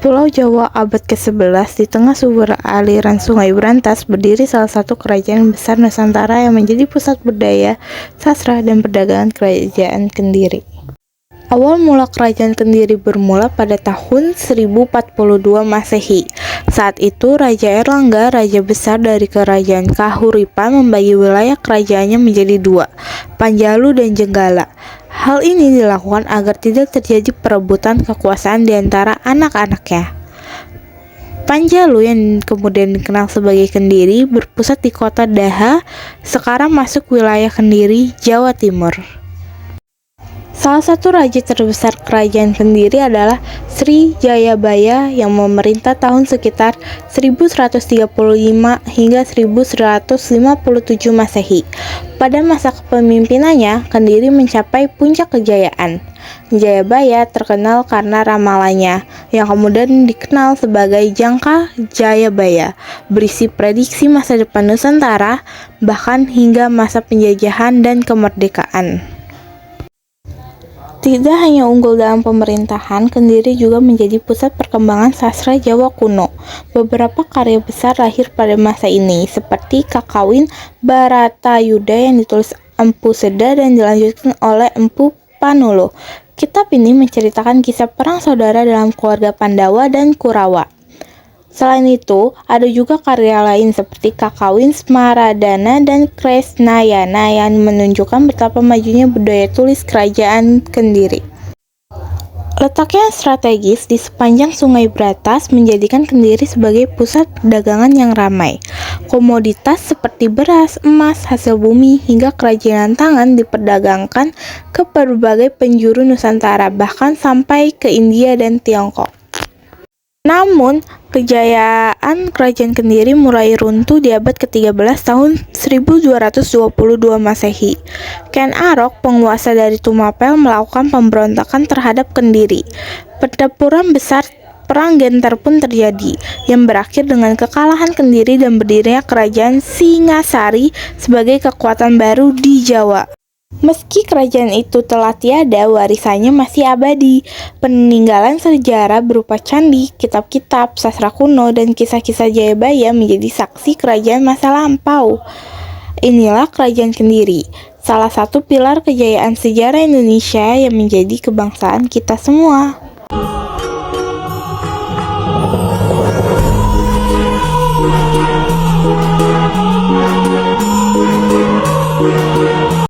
Pulau Jawa abad ke-11, di tengah subur aliran Sungai Brantas, berdiri salah satu kerajaan besar Nusantara yang menjadi pusat budaya, sastra, dan perdagangan Kerajaan Kendiri. Awal mula Kerajaan Kendiri bermula pada tahun 1042 Masehi. Saat itu Raja Erlangga, raja besar dari Kerajaan Kahuripan, membagi wilayah kerajaannya menjadi dua, Panjalu dan Jenggala. Hal ini dilakukan agar tidak terjadi perebutan kekuasaan di antara anak-anaknya. Panjalu, yang kemudian dikenal sebagai Kendiri, berpusat di kota Daha, sekarang masuk wilayah Kendiri, Jawa Timur. Salah satu raja terbesar Kerajaan Kendiri adalah Sri Jayabaya yang memerintah tahun sekitar 1135 hingga 1157 Masehi. Pada masa kepemimpinannya, Kendiri mencapai puncak kejayaan. Jayabaya terkenal karena ramalannya, yang kemudian dikenal sebagai Jangka Jayabaya, berisi prediksi masa depan Nusantara, bahkan hingga masa penjajahan dan kemerdekaan. Tidak hanya unggul dalam pemerintahan, Kendiri juga menjadi pusat perkembangan sastra Jawa kuno. Beberapa karya besar lahir pada masa ini, seperti Kakawin Baratayuda yang ditulis Empu Seda dan dilanjutkan oleh Empu Panulo. Kitab ini menceritakan kisah perang saudara dalam keluarga Pandawa dan Kurawa. Selain itu, ada juga karya lain seperti Kakawin Smaradana dan Kresnayana yang menunjukkan betapa majunya budaya tulis Kerajaan Kendiri. Letaknya strategis di sepanjang Sungai Brantas menjadikan Kendiri sebagai pusat perdagangan yang ramai. Komoditas seperti beras, emas, hasil bumi, hingga kerajinan tangan diperdagangkan ke berbagai penjuru Nusantara, bahkan sampai ke India dan Tiongkok. Namun, kejayaan Kerajaan Kendiri mulai runtuh di abad ke-13 tahun 1222 Masehi. Ken Arok, penguasa dari Tumapel, melakukan pemberontakan terhadap Kendiri. Pertempuran besar Perang Genter pun terjadi, yang berakhir dengan kekalahan Kendiri dan berdirinya Kerajaan Singasari sebagai kekuatan baru di Jawa. Meski kerajaan itu telah tiada, warisannya masih abadi. Peninggalan sejarah berupa candi, kitab-kitab, sastra kuno, dan kisah-kisah Jayabaya menjadi saksi kerajaan masa lampau. Inilah Kerajaan Kendiri, salah satu pilar kejayaan sejarah Indonesia yang menjadi kebangsaan kita semua.